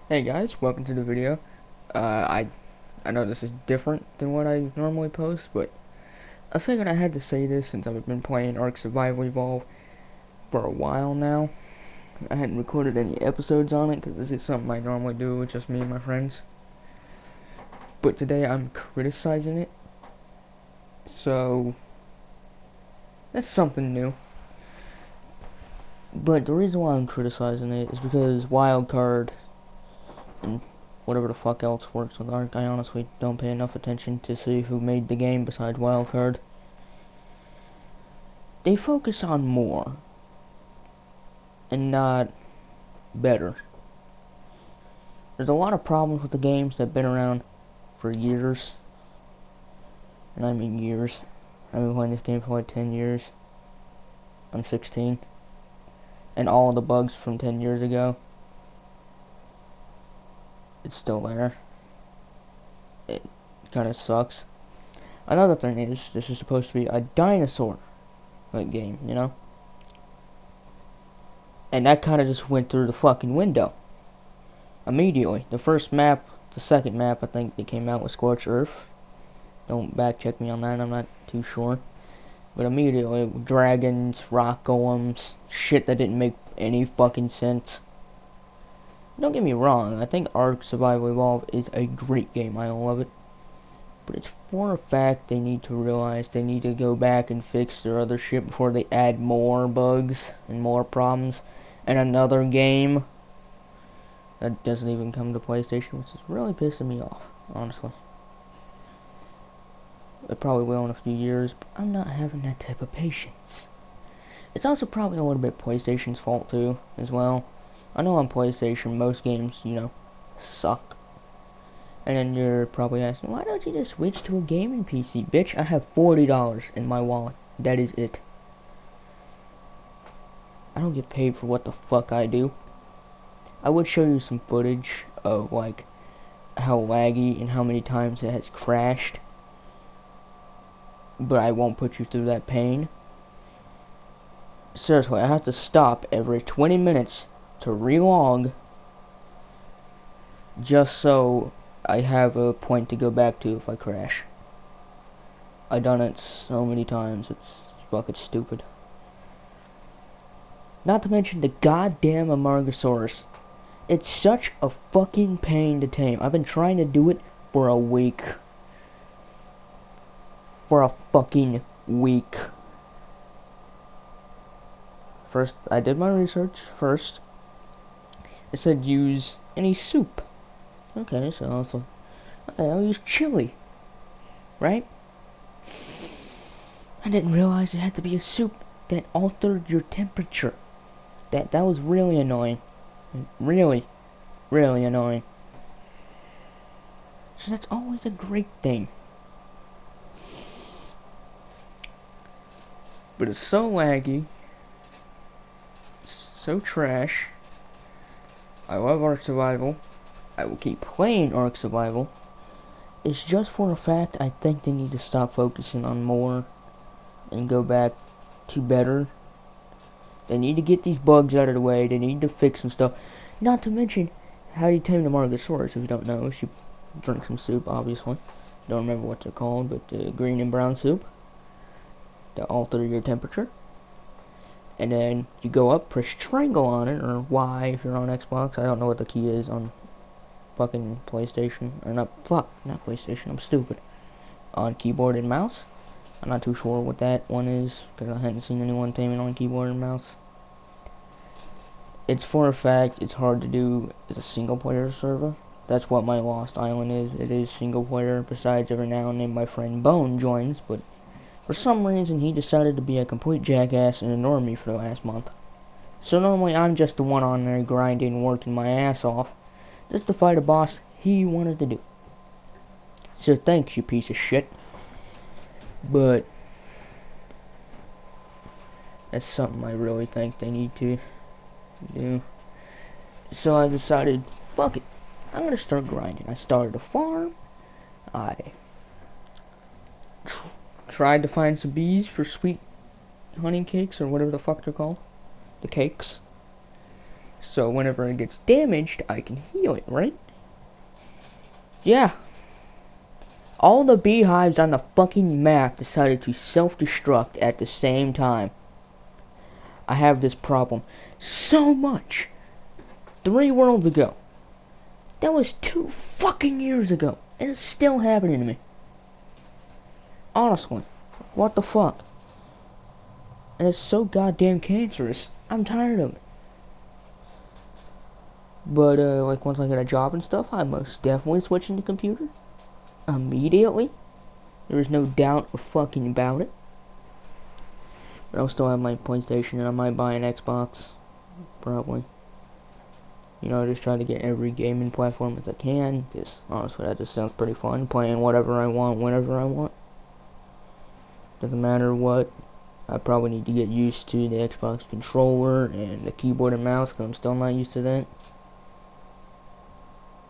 Hey guys, welcome to the video. I know this is different than what I normally post, but I figured I had to say this since I've been playing Ark Survival Evolved for a while now. I hadn't recorded any episodes on it because this is something I normally do with just me and my friends. But today I'm criticizing it, so that's something new. But the reason why I'm criticizing it is because Wildcard and whatever the fuck else works with Ark, I honestly don't pay enough attention to see who made the game besides Wildcard. They focus on more and not better. There's a lot of problems with the games that have been around for years. And I mean years. I've been playing this game for like 10 years. I'm 16. And all of the bugs from 10 years ago, it's still there. It kind of sucks. Another thing is, this is supposed to be a dinosaur like game, you know? And that kind of just went through the fucking window. Immediately. The first map, the second map, I think they came out with Scorched Earth. Don't back check me on that, I'm not too sure. But immediately, dragons, rock golems, shit that didn't make any fucking sense. Don't get me wrong, I think Ark Survival Evolved is a great game, I love it. But it's for a fact they need to realize they need to go back and fix their other shit before they add more bugs and more problems. And another game that doesn't even come to PlayStation, which is really pissing me off, honestly. It probably will in a few years, but I'm not having that type of patience. It's also probably a little bit PlayStation's fault too, as well. I know on PlayStation most games, suck. And then you're probably asking, why don't you just switch to a gaming PC? Bitch, I have $40 in my wallet. That is it. I don't get paid for what the fuck I do. I would show you some footage of, like, how laggy and how many times it has crashed. But I won't put you through that pain. Seriously, I have to stop every 20 minutes to relog just so I have a point to go back to if I crash. I've done it so many times, it's fucking stupid. Not to mention the goddamn Amargasaurus. It's such a fucking pain to tame. I've been trying to do it for a week. For a fucking week. First, I did my research first. It said use any soup. Okay, so I'll use chili. Right? I didn't realize it had to be a soup that altered your temperature. That was really annoying. Really, really annoying. So that's always a great thing. But it's so laggy. So trash. I love Ark Survival. I will keep playing Ark Survival. It's just for a fact I think they need to stop focusing on more and go back to better. They need to get these bugs out of the way. They need to fix some stuff. Not to mention how you tame the Margosaurus, if you don't know. You drink some soup, obviously. Don't remember what they're called, but green and brown soup. To alter your temperature. And then you go up, press triangle on it, or Y if you're on Xbox. I don't know what the key is on fucking PlayStation. Or not PlayStation, I'm stupid. On keyboard and mouse. I'm not too sure what that one is, because I hadn't seen anyone taming on keyboard and mouse. It's for a fact, it's hard to do as a single player server. That's what my Lost Island is. It is single player, besides every now and then my friend Bone joins, but for some reason, he decided to be a complete jackass and ignore me for the last month. So normally, I'm just the one on there grinding, working my ass off, just to fight a boss he wanted to do. So thanks, you piece of shit. But that's something I really think they need to do. So I decided, fuck it, I'm gonna start grinding. I started a farm. I tried to find some bees for sweet honey cakes or whatever the fuck they're called. The cakes. so whenever it gets damaged, I can heal it, right? Yeah. All the beehives on the fucking map decided to self-destruct at the same time. I have this problem so much. 3 worlds ago. That was 2 fucking years ago. And it's still happening to me. Honestly. What the fuck? And it's so goddamn cancerous. I'm tired of it. But, like, once I get a job and stuff, I'm most definitely switching to computer. Immediately. There is no doubt or fucking about it. But I'll still have my PlayStation, and I might buy an Xbox. Probably. You know, I just try to get every gaming platform as I can, because honestly that just sounds pretty fun, playing whatever I want, whenever I want. Doesn't matter what. I probably need to get used to the Xbox controller and the keyboard and mouse, because I'm still not used to that.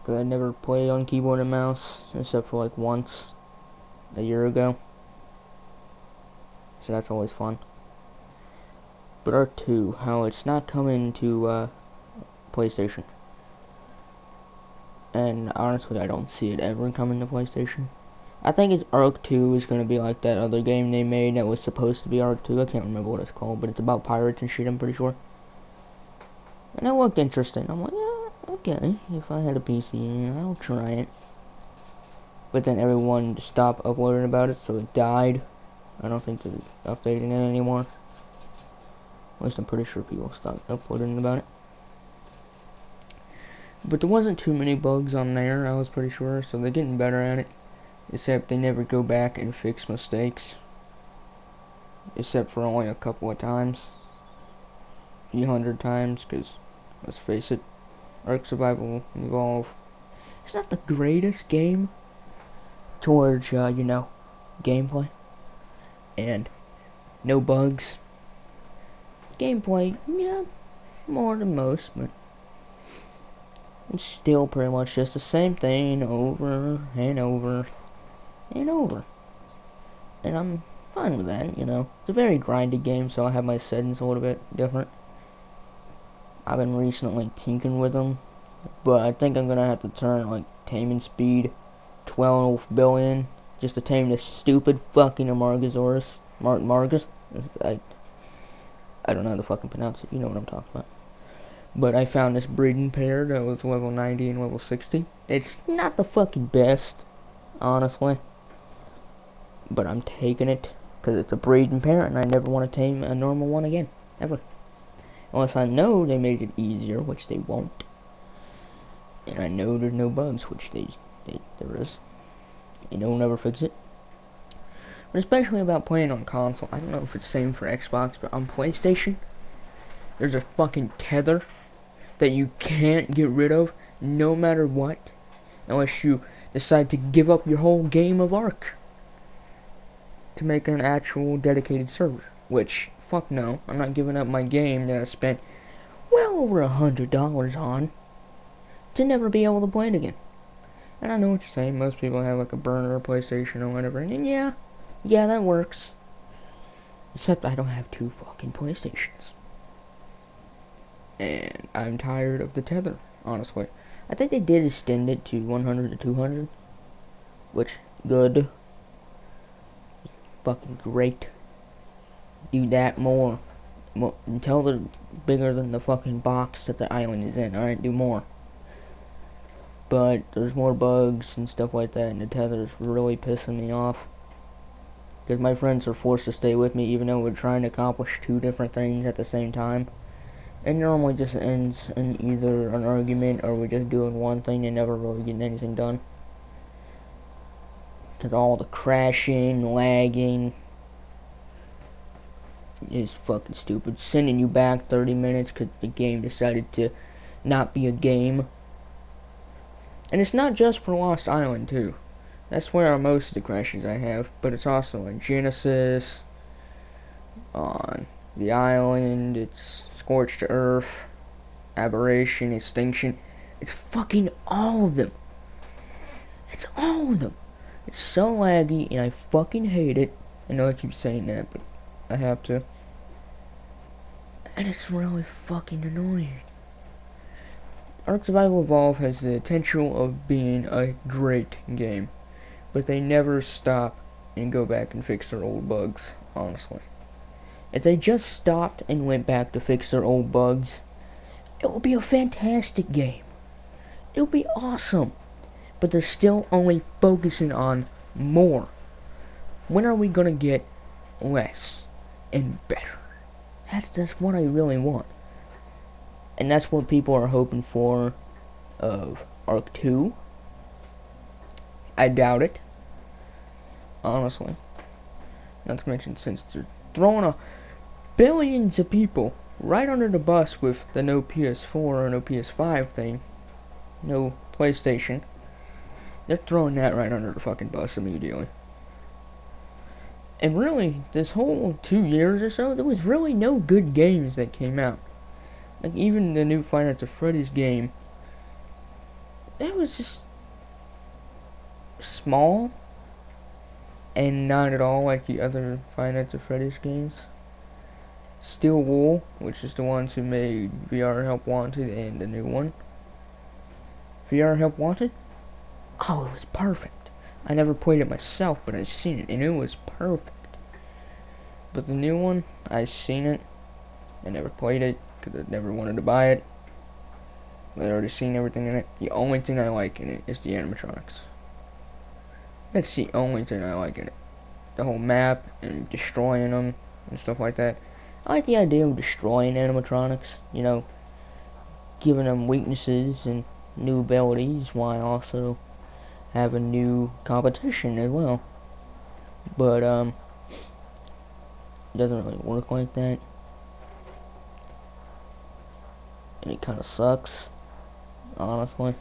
Because I never played on keyboard and mouse, except for like once, a year ago. So that's always fun. But R2, how it's not coming to, PlayStation. And honestly, I don't see it ever coming to PlayStation. I think it's Ark 2 is going to be like that other game they made that was supposed to be Ark 2. I can't remember what it's called, but it's about pirates and shit, I'm pretty sure. And it looked interesting. I'm like, yeah, okay. If I had a PC, I'll try it. But then everyone stopped uploading about it, so it died. I don't think they're updating it anymore. At least I'm pretty sure people stopped uploading about it. But there wasn't too many bugs on there, I was pretty sure, so they're getting better at it. Except they never go back and fix mistakes. Except for only a couple of times. A few hundred times, because, let's face it, Ark Survival Evolve, it's not the greatest game towards, you know, gameplay. And no bugs. Gameplay, yeah, more than most, but it's still pretty much just the same thing over and over and over. And I'm fine with that, you know. It's a very grindy game, so I have my settings a little bit different. I've been recently tinkering with them, but I think I'm gonna have to turn, like, taming speed 12 billion just to tame this stupid fucking Amargasaurus. Margus? I don't know how to fucking pronounce it, you know what I'm talking about. But I found this breeding pair that was level 90 and level 60. It's not the fucking best, honestly. But I'm taking it, because it's a breeding pair, and I never want to tame a normal one again. Ever. Unless I know they made it easier, which they won't. And I know there's no bugs, which there is. And they'll never fix it. But especially about playing on console. I don't know if it's the same for Xbox, but on PlayStation, there's a fucking tether that you can't get rid of, no matter what, unless you decide to give up your whole game of Ark to make an actual dedicated server. Which, fuck no, I'm not giving up my game that I spent well over $100 on to never be able to play it again. And I know what you're saying, most people have like a burner PlayStation or whatever, and yeah, that works. Except I don't have 2 fucking PlayStations. And I'm tired of the tether, honestly. I think they did extend it to 100 to 200, which, good. Fucking great. Do that more. Until they're bigger than the fucking box that the island is in, alright, do more. But there's more bugs and stuff like that, and the tether's really pissing me off. Because my friends are forced to stay with me even though we're trying to accomplish 2 different things at the same time. And normally just ends in either an argument or we're just doing one thing and never really getting anything done. Because all the crashing, lagging is fucking stupid. Sending you back 30 minutes because the game decided to not be a game. And it's not just for Lost Island too. That's where most of the crashes I have. But it's also in Genesis, on the island, it's Scorched Earth, Aberration, Extinction. It's fucking all of them. It's all of them. It's so laggy, and I fucking hate it. I know I keep saying that, but I have to. And it's really fucking annoying. Ark Survival Evolved has the potential of being a great game, but they never stop and go back and fix their old bugs, honestly. If they just stopped and went back to fix their old bugs, it would be a fantastic game. It would be awesome. But they're still only focusing on more. When are we gonna get less and better? That's what I really want. And that's what people are hoping for of Ark 2. I doubt it. Honestly. Not to mention, since they're throwing billions of people right under the bus with the no PS4 or no PS5 thing, no PlayStation, they're throwing that right under the fucking bus immediately. And really, this whole 2 years or so, there was really no good games that came out. Like, even the new Five Nights at Freddy's game, that was just small and not at all like the other Five Nights at Freddy's games. Steel Wool, which is the ones who made VR Help Wanted and the new one. VR Help Wanted? Oh, it was perfect. I never played it myself, but I've seen it, and it was perfect. But the new one, I've seen it. I never played it, because I never wanted to buy it. I've already seen everything in it. The only thing I like in it is the animatronics. That's the only thing I like in it. The whole map, and destroying them, and stuff like that. I like the idea of destroying animatronics, you know, giving them weaknesses and new abilities, while also having new competition as well. But, it doesn't really work like that. And it kind of sucks, honestly.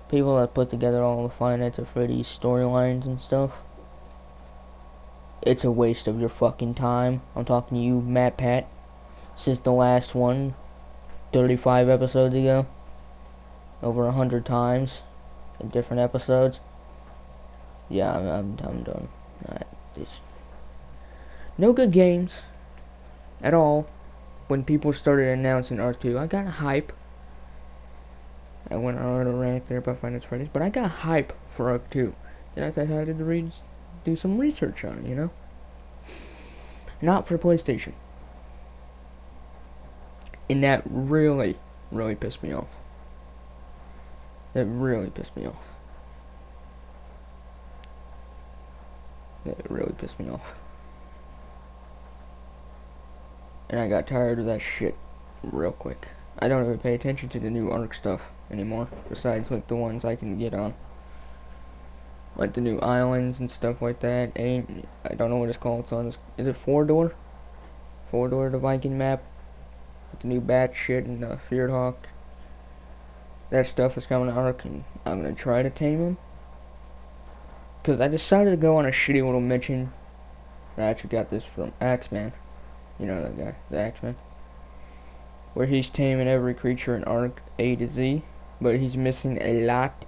People that put together all the Five Nights at Freddy's storylines and stuff, it's a waste of your fucking time. I'm talking to you, MatPat, since the last one, 35 episodes ago, over 100 times, in different episodes. Yeah, I'm done. Just no good games at all. When people started announcing Ark 2, I got hype. I went on a rant there about Five Nights at Freddy's, but I got hype for Ark 2. Then I decided to do some research on it, you know? Not for PlayStation. And that really, really pissed me off. That really pissed me off. That really pissed me off. And I got tired of that shit real quick. I don't even pay attention to the new Ark stuff anymore, besides like the ones I can get on. Like the new islands and stuff like that. I don't know what it's called. It's on this, is it 4-door? 4-door, the Viking map. With the new bat shit and the Feared Hawk. That stuff is coming to Ark, and I'm gonna try to tame him. Cause I decided to go on a shitty little mission. I actually got this from Axeman. You know that guy, the Axeman. Where he's taming every creature in Ark A to Z, but he's missing a lot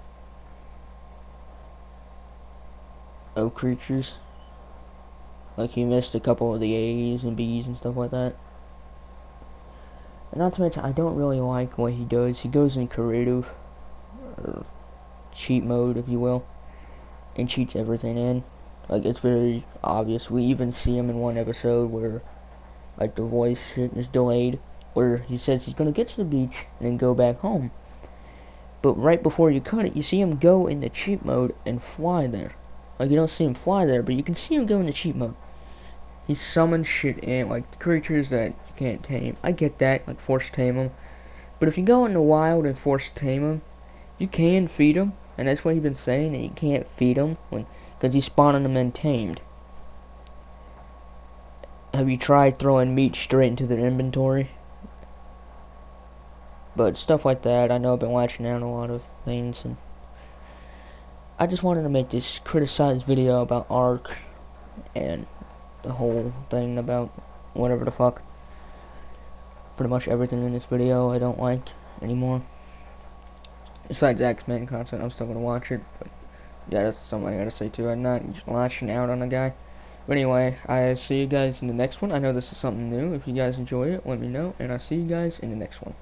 of creatures. Like he missed a couple of the A's and B's and stuff like that. And not to mention, I don't really like what he does. He goes in creative, or cheat mode, if you will, and cheats everything in. Like, it's very obvious. We even see him in one episode where, like, the voice shit is delayed, where he says he's gonna get to the beach and then go back home. But right before you cut it, you see him go in the cheat mode and fly there. Like, you don't see him fly there, but you can see him go into cheat mode. He summons shit in, like, creatures that you can't tame. I get that, like, force tame them. But if you go in the wild and force tame them, you can feed them. And that's what he's been saying, that you can't feed them, because he's spawning them untamed. Have you tried throwing meat straight into their inventory? But stuff like that, I know I've been watching out a lot of things, and I just wanted to make this criticized video about Ark, and the whole thing about whatever the fuck. Pretty much everything in this video I don't like anymore. Besides X-Men content, I'm still gonna watch it, but yeah, that's something I gotta say too. I'm not lashing out on a guy. But anyway, I see you guys in the next one. I know this is something new. If you guys enjoy it, let me know, and I'll see you guys in the next one.